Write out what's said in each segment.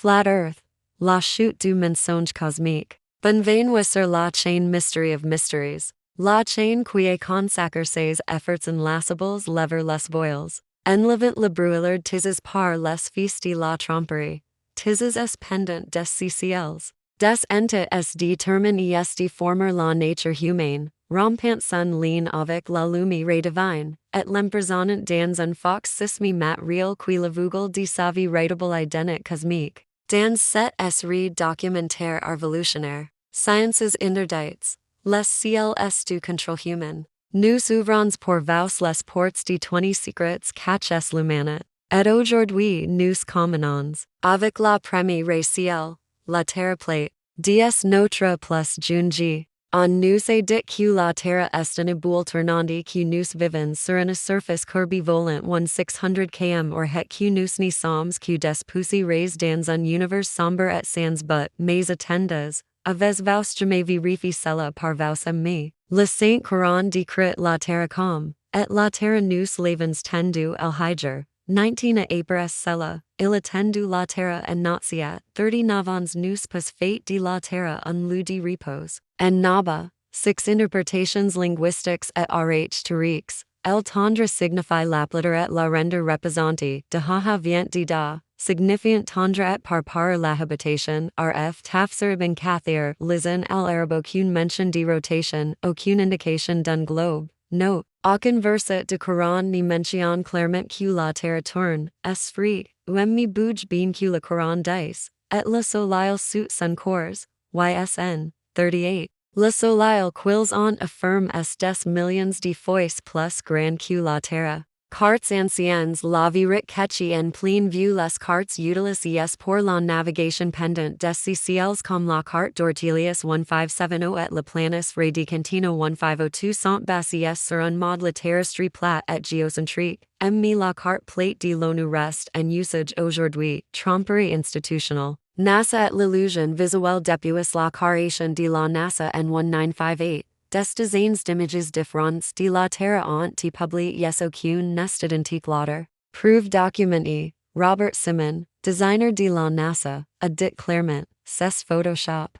Flat Earth. La Chute du Mensonge Cosmique. Bienvenue sur la chaîne mystery of mysteries. La chaîne qui consacre ses efforts inlassables lever les voiles. Enlevant le brouillard tissés par les fils de la tromperie. Tissés pendant des siècles. Des entités déterminées déformer la nature humaine. Rompant son lien avec la lumière divine, et l'emprisonnant dans un faux système matériel qui l'aveugle de sa véritable identité cosmique. Dans cette série Documentaire révolutionnaire, sciences interdites, les ciels du contrôle humain. Nous ouvrons pour vous les portes de 20 secrets cachés l'humanité. Et aujourd'hui nous commençons avec la première ciel, la terre plate, 10 notre plus jungi. On nous a dit que la terre est une boule tournante que nous vivons sur une surface courbée volant 1600 km or het que nous ne sommes que des poussières dans un univers sombre et sans but, mais attendes, avez-vous jamais vérifié cela par vous amis? Le Saint-Courant décrit la terre comme, et la terre nous l'avons tendu al hydre. 19 après cela, il a tendu la terre en naziat, 39 ans nous pas fait de la terre un lieu de repos. En naba, 6 interpretations linguistiques et théoriques, el tendre signifie l'appeler et la rendre représentée, de ha vient de da, signifiant tendre et par la habitation, rf tafsir ben kathir, listen al arab aucune mention de rotation, aucune indication d'un globe. Note, aucun verset de Coran ni mention clairement que la terre tourne, est free, ou mi bouge bien que le Coran dice, et le soleil sous son cours, ysn. 38. Le soleil quils on affirme est des millions de fois plus grand que la terre. Cartes anciennes la vérité catchy en plein vue les cartes utilisées pour la navigation pendant des ciels comme la carte d'Ortelius 1570 et la planète Ray de Cantino 1502 sont basées sur un mode terrestre plat et géocentrique, mais la carte plate de l'ONU reste en usage aujourd'hui, tromperie institutionnelle. NASA et l'illusion visuelle depuis la création de la NASA en 1958. Des dizaines d'images différentes de la Terre ont été publiées aucune n'est identique l'autre. Preuve documentée, Robert Simon, designer de la NASA, a dit clairement, c'est Photoshop.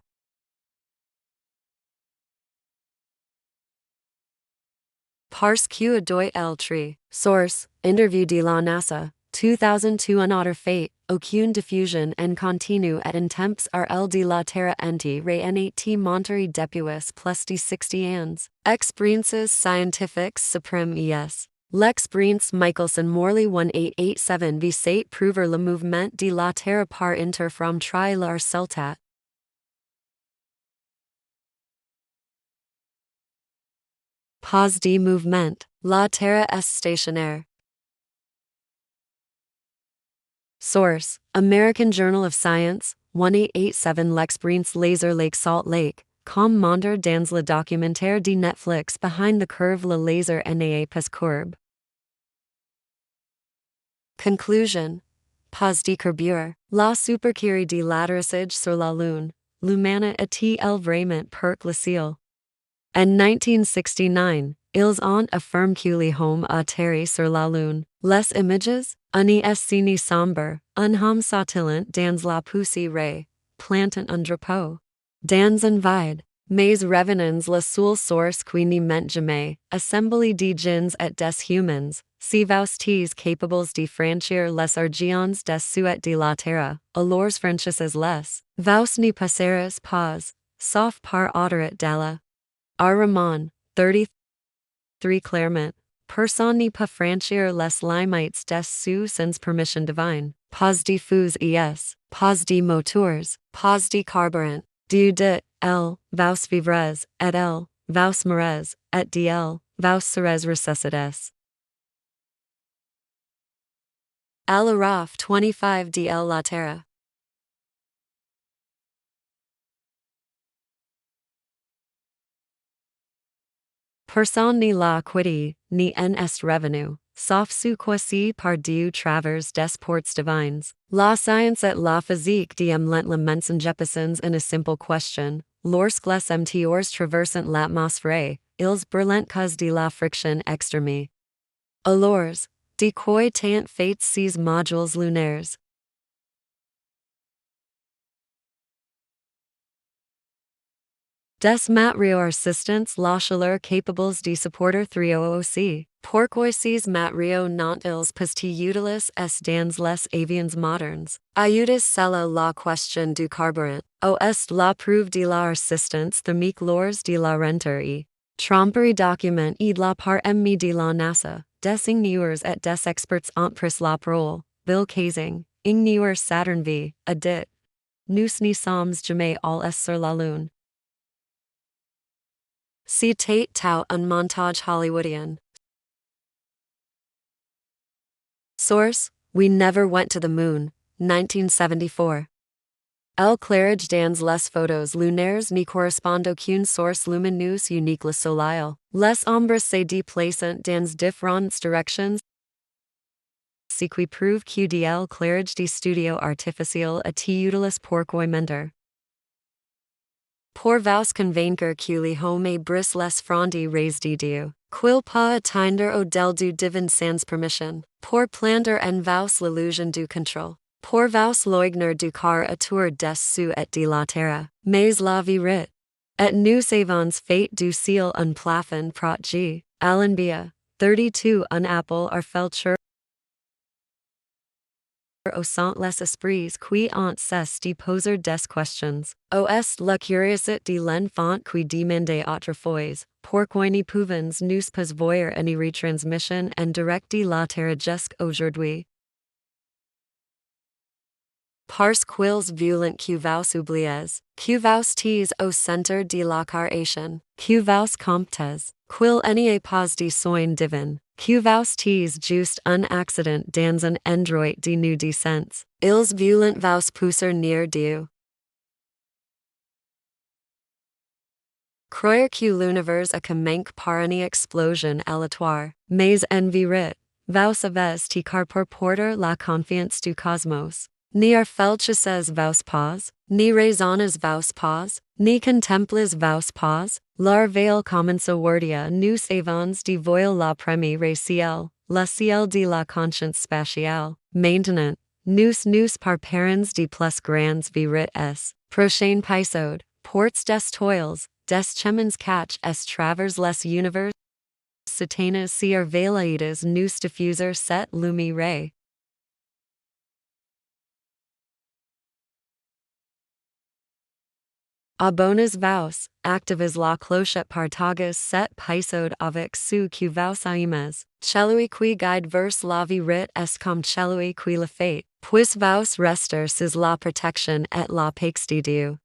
Parce que doit être. Source, interview de la NASA, 2002 un autre fait, aucune diffusion en continu et en temps RL de la Terre enti re monterey depuis plus de 60 ans. Experiences scientifiques suprêmes es. L'experience Michelson Morley 1887 visait prouver le mouvement de la Terre par interfrom tri la celtat. Pause de mouvement. La Terre est stationnaire. Source, American Journal of Science, 1887 L'experience laser Lake Salt Lake, comme monder dans le documentaire de Netflix Behind the Curve le laser n'a pas courbe. Conclusion. Pause de courbure. La supercurie de l'atterrissage sur la Lune, l'humaine est-elle vraiment per le ciel? En 1969, ils ont affirmé que l'homme atterri sur la Lune. Les images, une escene sombre, un homme sautillant dans la poussière, plantant un drapeau. Dans un vide, mais revenons la seule source qui ne ment jamais, assemblée de djinns et des humans, si vous êtes capables de franchir les régions des de la terre, alors franchissez les, vous ne passerez pas, sauf par autorit d'Allah. Ramon, 33 clairement. Personne ne peut franchir les limites des cieux sans permission divine. Pas de feux es, pas de moteurs, pas de carburant. Dieu dit, vous vivrez, et vous mourrez, et de vous serez ressuscités. Al-Araf 25 de la Terre. Personne ne la quitte, ni en est revenu, sauf ce qui par Dieu travers des portes divines. La science et la physique diem lent le mensonge in a simple question, lorsque les météores traversent l'atmosphère, ils brûlent cause de la friction extrême. Alors, de quoi tant fait ces modules lunaires? Des matériaux assistants la chaleur capables de supporter 300 Pourquoi ces matériaux n'ont-ils pas utilis est dans les avions modernes? Ayudas cela la question du carburant. Est la preuve de la assistance thermique lors de la rentrée. Tromperie document la part mi de la NASA. Des ingénieurs et des experts ont pris la parole. Bill Casing, ingénieur Saturn V, a dit. Nous ne sommes jamais allés sur la Lune. C'était un montage hollywoodien. Source: We Never Went to the Moon, 1974. El clairage dans les photos lunaires ne correspond aucune source lumineuse unique le soleil. Les ombres se déplacent dans différentes directions. Ce qui prouve que el clairage de studio artificiel est utilis pour mentir. Pour vous convaincre que les hommes bris les frondes res de Dieu, qu'il pas atteindre au del du divin sans permission, pour planter en vous l'illusion du contrôle, pour vous loigner du car autour des cieux et de la terre, mais la vérité. Et nous avons fait du ciel un plafond protégé, Allenbia, 32 un appel à felcher au sont les esprits qui ont cessé de poser des questions. Est la curiosité de l'enfant qui demande autrefois, pourquoi ne pouvons nous pas voir une retransmission en direct de la terre jusqu'aujourd'hui? Parce qu'ils violent que vous oubliez, que vous tes au centre de la création, que vous comptez, qu'il n'y pas de soin divin, que vous tes juste un accident dans un endroit de nous descents, ils violent vous pousser near Dieu. Croire que l'univers a commencé par une explosion aléatoire, mais en vérité, vous savez te car pour porter la confiance du cosmos. Ni felches vous pas, ni raisonnes vous pas, ni contemples vous pas, l'arveil commence wordia nous avons de voir la première ciel, la ciel de la conscience spatiale, maintenant, nous par parents de plus grands vérités, prochain épisode, ports des toiles, des chemins catch est travers les univers, satanas si arvelaides nous diffuser cette lumière. Abonnez-vous, activez la clochette partages cet épisode avec ceux qui vous aiment. Celui qui guide vers la vérité est comme celui qui le fait, puis vous rester sous la protection et la paix de Dieu.